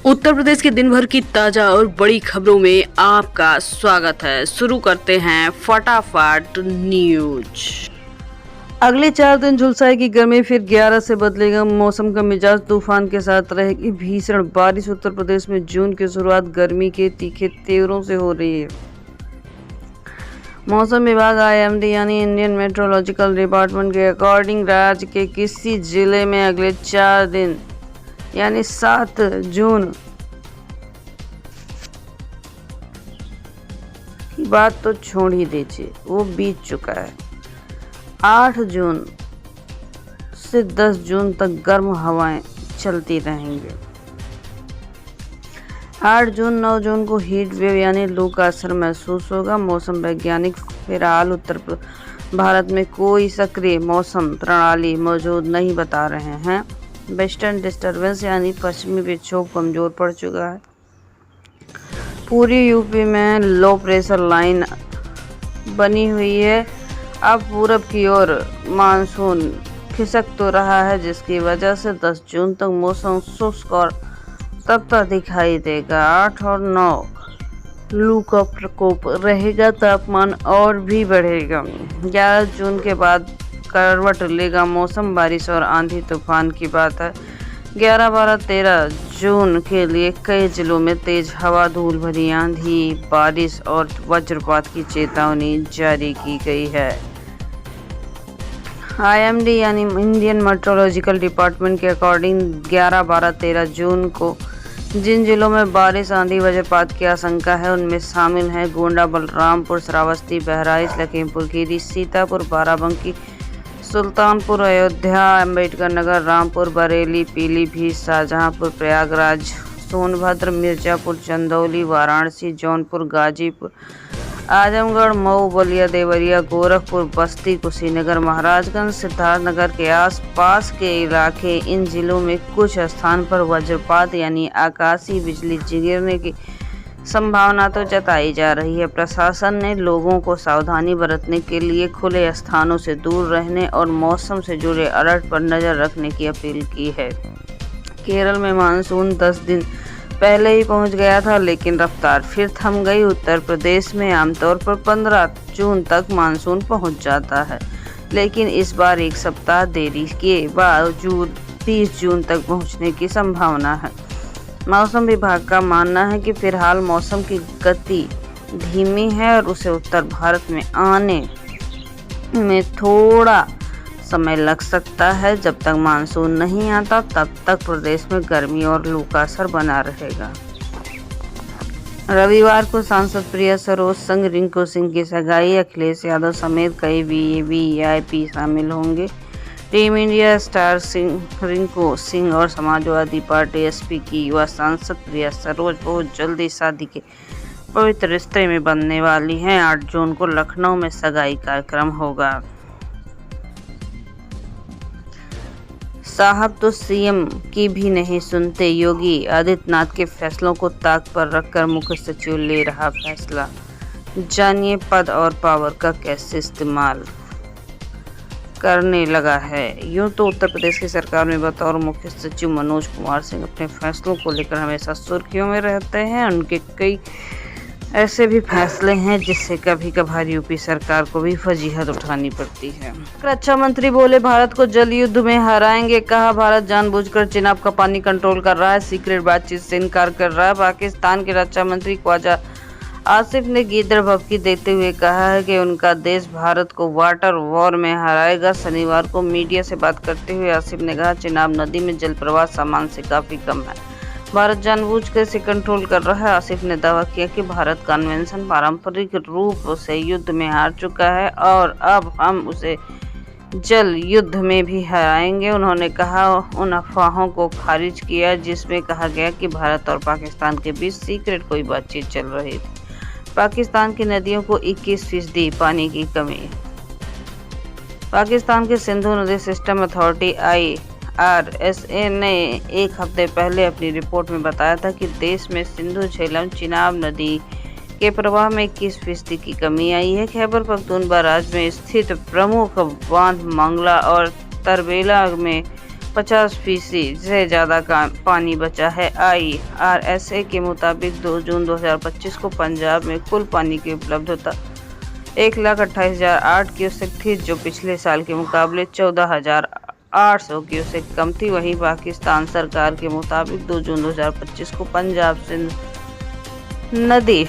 उत्तर प्रदेश के दिन भर की ताजा और बड़ी खबरों में आपका स्वागत है। शुरू करते हैं फटाफट न्यूज। अगले 4 दिन झुलसाएगी गर्मी, फिर 11 से बदलेगा मौसम का मिजाज। तूफान के साथ रहेगी भीषण बारिश। उत्तर प्रदेश में जून की शुरुआत गर्मी के तीखे तेवरों से हो रही है। मौसम विभाग IMD यानी इंडियन मेट्रोलॉजिकल डिपार्टमेंट के अकॉर्डिंग राज्य के किसी जिले में अगले 4 दिन यानी 7 जून की बात तो छोड़ ही दीजिए, वो बीत चुका है। 8 जून से 10 जून तक गर्म हवाएं चलती रहेंगी। 8 जून 9 जून को हीट वेव यानी लू का असर महसूस होगा। मौसम वैज्ञानिक फिलहाल उत्तर भारत में कोई सक्रिय मौसम प्रणाली मौजूद नहीं बता रहे हैं। वेस्टर्न डिस्टर्बेंस यानी पश्चिमी विक्षोभ कमजोर पड़ चुका है। पूरी यूपी में लो प्रेशर लाइन बनी हुई है। अब पूरब की ओर मानसून खिसक तो रहा है, जिसकी वजह से 10 जून तक मौसम शुष्क और तपता दिखाई देगा। 8 और 9 लू का प्रकोप रहेगा, तापमान और भी बढ़ेगा। 11 जून के बाद करवट लेगा मौसम, बारिश और आंधी तूफान की बात है। 11, 12, 13 जून के लिए कई जिलों में तेज हवा, धूल भरी आंधी, बारिश और वज्रपात की चेतावनी जारी की गई है। IMD यानी इंडियन मेट्रोलॉजिकल डिपार्टमेंट के अकॉर्डिंग 11, 12, 13 जून को जिन जिलों में बारिश, आंधी, वज्रपात की आशंका है उनमें शामिल हैं गोंडा, बलरामपुर, श्रावस्ती, बहराइच, लखीमपुर खीरी, सीतापुर, बाराबंकी, सुल्तानपुर, अयोध्या, अम्बेडकर नगर, रामपुर, बरेली, पीलीभीत, शाहजहांपुर, प्रयागराज, सोनभद्र, मिर्जापुर, चंदौली, वाराणसी, जौनपुर, गाजीपुर, आजमगढ़, मऊ, बलिया, देवरिया, गोरखपुर, बस्ती, कुशीनगर, महाराजगंज, सिद्धार्थनगर के आसपास के इलाके। इन जिलों में कुछ स्थान पर वज्रपात यानी आकाशीय बिजली गिरने की संभावना तो जताई जा रही है। प्रशासन ने लोगों को सावधानी बरतने के लिए खुले स्थानों से दूर रहने और मौसम से जुड़े अलर्ट पर नजर रखने की अपील की है। केरल में मानसून 10 दिन पहले ही पहुंच गया था, लेकिन रफ्तार फिर थम गई। उत्तर प्रदेश में आमतौर पर 15 जून तक मानसून पहुंच जाता है, लेकिन इस बार एक सप्ताह देरी के बावजूद 30 जून तक पहुंचने की संभावना है। मौसम विभाग का मानना है कि फिलहाल मौसम की गति धीमी है और उसे उत्तर भारत में आने में थोड़ा समय लग सकता है। जब तक मानसून नहीं आता तब तक प्रदेश में गर्मी और लू का असर बना रहेगा। रविवार को सांसद प्रिया सरोज संग रिंकू सिंह की सगाई। अखिलेश यादव समेत कई VIP शामिल होंगे। Team India star Rinku Singh और समाजवादी पार्टी SP की युवा सांसद प्रिया सरोज बहुत जल्दी शादी के पवित्र रिश्ते में बनने वाली हैं। 8 जून को लखनऊ में सगाई कार्यक्रम होगा। साहब तो CM की भी नहीं सुनते, योगी आदित्यनाथ के फैसलों को ताक पर रखकर मुख्य सचिव ले रहा फैसला। जानिए पद और पावर का कैसे इस्तेमाल करने लगा है। यूं तो उत्तर प्रदेश की सरकार में बतौर मुख्य सचिव मनोज कुमार सिंह अपने फैसलों को लेकर हमेशा सुर्खियों में रहते हैं। उनके कई ऐसे भी फैसले हैं जिससे कभी कभार यूपी सरकार को भी फजीहत उठानी पड़ती है। रक्षा मंत्री बोले भारत को जल युद्ध में हराएंगे। कहा भारत जानबूझकर चिनाब का पानी कंट्रोल कर रहा है, सीक्रेट बातचीत से इनकार कर रहा है। पाकिस्तान के रक्षा मंत्री ख्वाजा आसिफ ने गीदड़ भभकी देते हुए कहा है कि उनका देश भारत को वाटर वॉर में हराएगा। शनिवार को मीडिया से बात करते हुए आसिफ ने कहा चिनाब नदी में जल प्रवाह सामान्य से काफी कम है, भारत जानबूझकर इसे कंट्रोल कर रहा है। आसिफ ने दावा किया कि भारत कन्वेंशन पारंपरिक रूप से युद्ध में हार चुका है और अब हम उसे जल युद्ध में भी हराएंगे। उन्होंने कहा उन अफवाहों को खारिज किया जिसमें कहा गया कि भारत और पाकिस्तान के बीच सीक्रेट कोई बातचीत चल रही थी। पाकिस्तान की नदियों को 21% पानी की कमी। पाकिस्तान के सिंधु नदी सिस्टम अथॉरिटी IRSA ने एक हफ्ते पहले अपनी रिपोर्ट में बताया था कि देश में सिंधु झेलम चिनाब नदी के प्रवाह में 21% की कमी आई है। खैबर पख्तूनख्वा राज्य में स्थित प्रमुख बांध मंगला और तरबेला में 50% से ज़्यादा का पानी बचा है। IRSA के मुताबिक 2 जून 2025 को पंजाब में कुल पानी की उपलब्धता 1,28,008 क्यूसेक थी, जो पिछले साल के मुकाबले 14,800 क्यूसेक कम थी। वहीं पाकिस्तान सरकार के मुताबिक 2 जून 2025 को पंजाब से नदी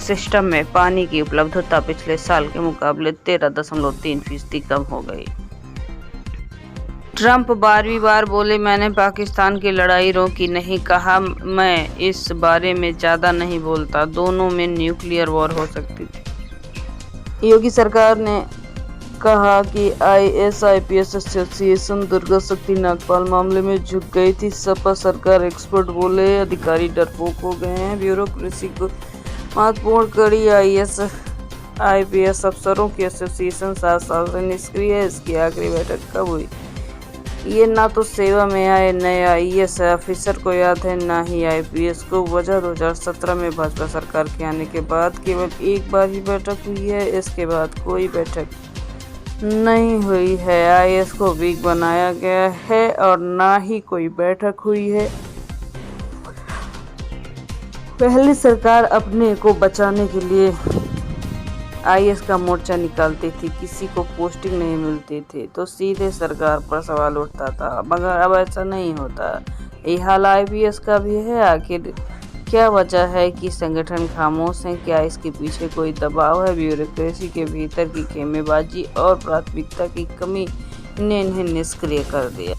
सिस्टम में पानी की उपलब्धता पिछले साल के मुकाबले 13.3% कम हो गई। ट्रंप 12वीं बार बोले, मैंने पाकिस्तान की लड़ाई रोकी नहीं, कहा मैं इस बारे में ज़्यादा नहीं बोलता, दोनों में न्यूक्लियर वॉर हो सकती थी। योगी सरकार ने कहा कि ISIPS एसोसिएशन दुर्गा शक्ति नागपाल मामले में झुक गई थी। सपा सरकार एक्सपर्ट बोले, अधिकारी डरपोक हो गए हैं। ब्यूरोक्रेसी को महत्वपूर्ण कड़ी ISIPS अफसरों की एसोसिएशन 7 साल से निष्क्रिय है। इसकी आखिरी बैठक कब हुई? ये ना तो सेवा में आए नए IAS ऑफिसर को याद है, ना ही IPS को। वजह 2017 में भाजपा सरकार के आने के बाद केवल एक बार ही बैठक हुई है, इसके बाद कोई बैठक नहीं हुई है। IAS को वीक बनाया गया है और ना ही कोई बैठक हुई है। पहले सरकार अपने को बचाने के लिए IAS का मोर्चा निकालती थी, किसी को पोस्टिंग नहीं मिलती थी तो सीधे सरकार पर सवाल उठता था, मगर अब ऐसा नहीं होता। ये हाल IPS का भी है। आखिर क्या वजह है कि संगठन खामोश है? क्या इसके पीछे कोई दबाव है? ब्यूरोक्रेसी के भीतर की खेमेबाजी और प्राथमिकता की कमी ने इन्हें निष्क्रिय कर दिया।